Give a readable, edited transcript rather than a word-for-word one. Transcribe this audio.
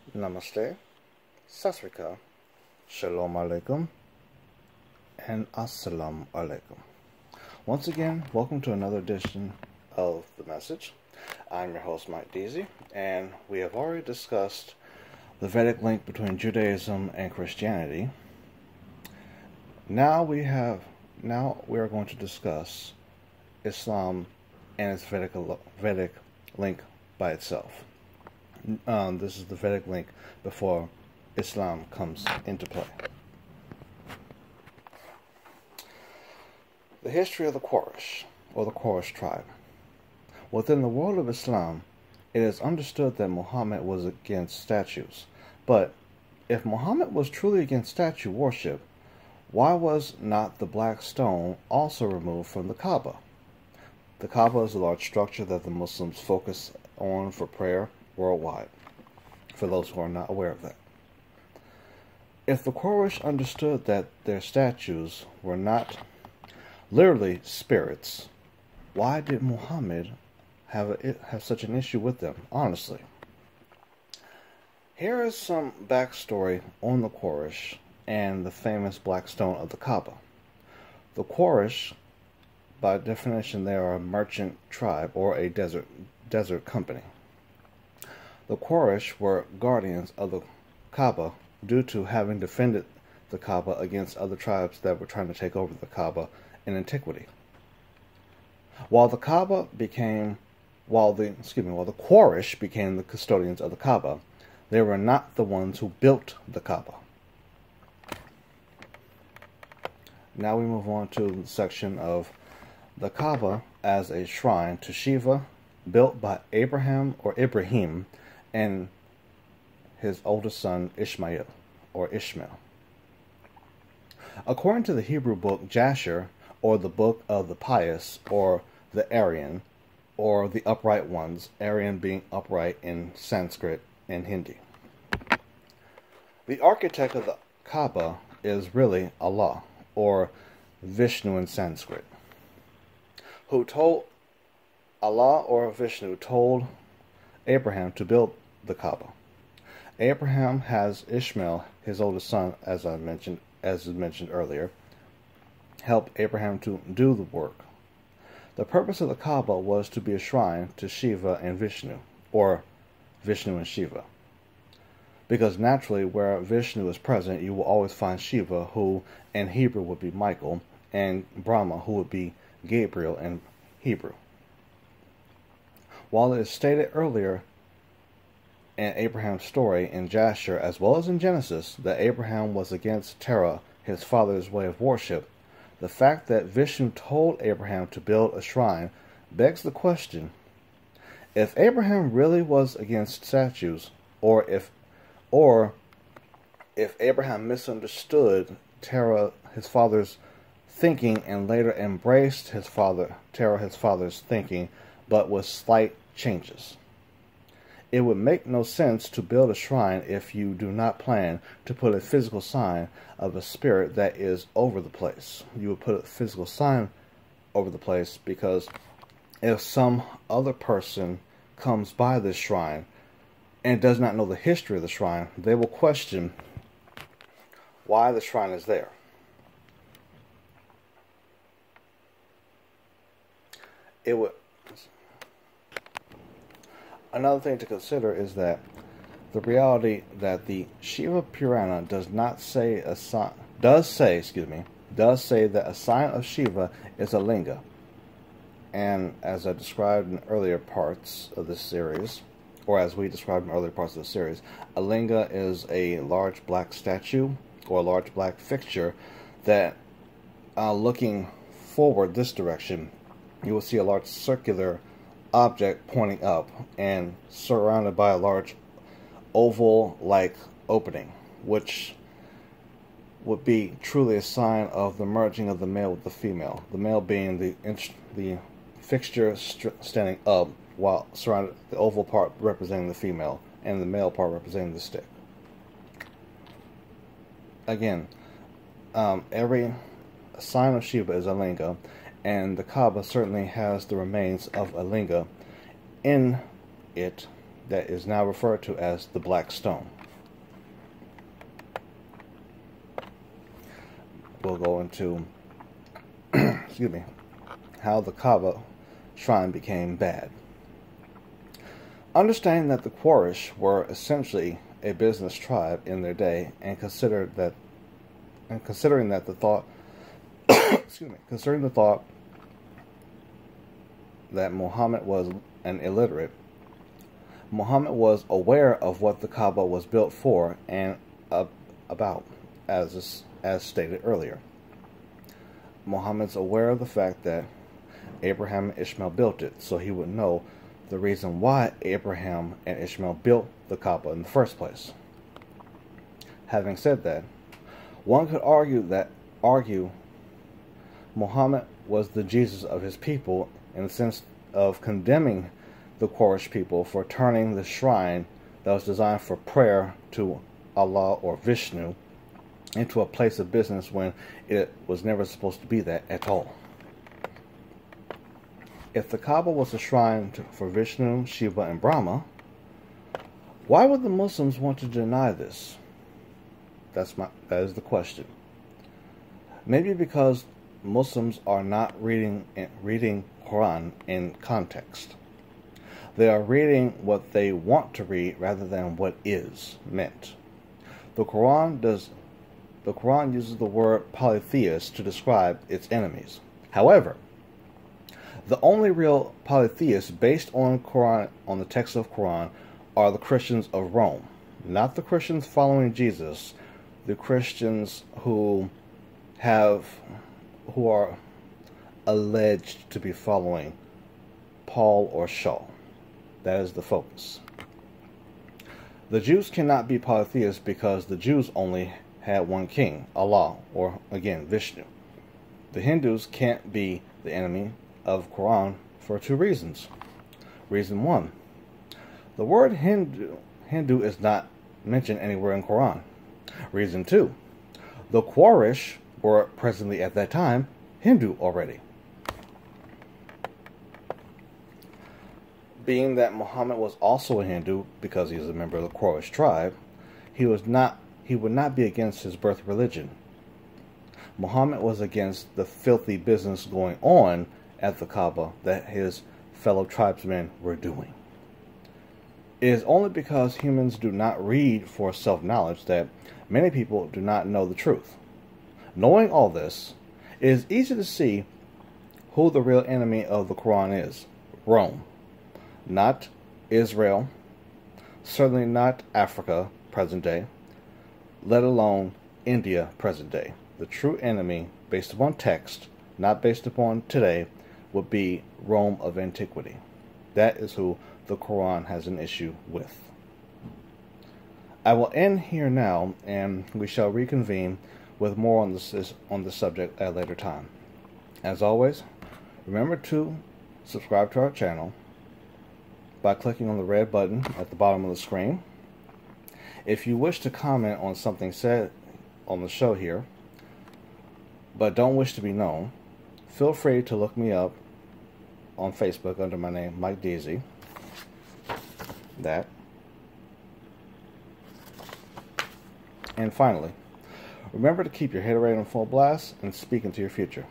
Namaste, Sasrika, Shalom Alaikum, and Assalamu Alaikum. Once again, welcome to another edition of The Message. I'm your host, Mike Deasy, and we have already discussed the Vedic link between Judaism and Christianity. Now we are going to discuss Islam and its Vedic link by itself. This is the Vedic link before Islam comes into play. The history of the Quraysh, or the Quraysh tribe. Within the world of Islam, it is understood that Muhammad was against statues. But if Muhammad was truly against statue worship, why was not the black stone also removed from the Kaaba? The Kaaba is a large structure that the Muslims focus on for prayer worldwide, for those who are not aware of that. If the Quraysh understood that their statues were not literally spirits, why did Muhammad have such an issue with them, honestly? Here is some backstory on the Quraysh and the famous black stone of the Kaaba. The Quraysh, by definition, they are a merchant tribe or a desert company. The Quraysh were guardians of the Kaaba due to having defended the Kaaba against other tribes that were trying to take over the Kaaba in antiquity. While the Quraysh became the custodians of the Kaaba, they were not the ones who built the Kaaba. Now we move on to the section of the Kaaba as a shrine to Shiva, built by Ibrahim and his oldest son Ishmael. According to the Hebrew book Jasher, or the Book of the Pious, or the Aryan, or the Upright Ones, Aryan being upright in Sanskrit and Hindi. The architect of the Kaaba is really Allah, or Vishnu in Sanskrit, Allah or Vishnu told Abraham to build the Kaaba. Abraham has Ishmael, his oldest son, as mentioned earlier, help Abraham to do the work. The purpose of the Kaaba was to be a shrine to Shiva and Vishnu, or Vishnu and Shiva. Because naturally, where Vishnu is present, you will always find Shiva, who in Hebrew would be Michael, and Brahma, who would be Gabriel in Hebrew. While it is stated earlier in Abraham's story in Jasher, as well as in Genesis, that Abraham was against Terah, his father's way of worship, the fact that Vishnu told Abraham to build a shrine begs the question: if Abraham really was against statues, or if Abraham misunderstood Terah, his father's thinking, and later embraced Terah, his father's thinking, but with slight changes. It would make no sense to build a shrine if you do not plan to put a physical sign of a spirit that is over the place. You would put a physical sign over the place because if some other person comes by this shrine and does not know the history of the shrine, they will question why the shrine is there. Another thing to consider is that the reality that the Shiva Purana does say that a sign of Shiva is a linga. And as I described in earlier parts of this series, or as we described in earlier parts of the series, a linga is a large black statue or a large black fixture that, looking forward this direction, you will see a large circular object pointing up and surrounded by a large oval-like opening, which would be truly a sign of the merging of the male with the female. The male being the fixture standing up, while surrounded, the oval part representing the female, and the male part representing the stick. Again, every sign of Shiva is a linga, and the Kaaba certainly has the remains of a linga in it that is now referred to as the Black Stone. We'll go into excuse me, how the Kaaba shrine became bad. Understanding that the Quraysh were essentially a business tribe in their day, and considering that the thought considering the thought that Muhammad was an illiterate, Muhammad was aware of what the Kaaba was built for and about, as stated earlier. Muhammad's aware of the fact that Abraham and Ishmael built it, so he would know the reason why Abraham and Ishmael built the Kaaba in the first place. Having said that, one could argue Muhammad was the Jesus of his people, in the sense of condemning the Quraysh people for turning the shrine that was designed for prayer to Allah or Vishnu into a place of business when it was never supposed to be that at all. If the Kaaba was a shrine for Vishnu, Shiva, and Brahma, why would the Muslims want to deny this? That is the question. Maybe because Muslims are not reading Quran in context. They are reading what they want to read rather than what is meant. The Quran uses the word polytheist to describe its enemies. However, the only real polytheists based on the text of Quran are the Christians of Rome, not the Christians following Jesus, the Christians who are alleged to be following Paul or Shaw. That is the focus. The Jews cannot be polytheists because the Jews only had one king, Allah, or again, Vishnu. The Hindus can't be the enemy of Quran for two reasons. Reason one, the word Hindu is not mentioned anywhere in Quran. Reason two, the Quraysh were presently at that time Hindu already. Being that Muhammad was also a Hindu because he was a member of the Quraysh tribe, he would not be against his birth religion. Muhammad was against the filthy business going on at the Kaaba that his fellow tribesmen were doing. It is only because humans do not read for self-knowledge that many people do not know the truth. Knowing all this, it is easy to see who the real enemy of the Quran is. Rome. Not Israel, certainly not Africa, present day, let alone India, present day. The true enemy, based upon text, not based upon today, would be Rome of antiquity. That is who the Quran has an issue with. I will end here now, and we shall reconvene with more on the subject at a later time. As always, remember to subscribe to our channel by clicking on the red button at the bottom of the screen. If you wish to comment on something said on the show here, but don't wish to be known, feel free to look me up on Facebook under my name, Mike Deasy. And finally, remember to keep your head right on full blast and speak into your future.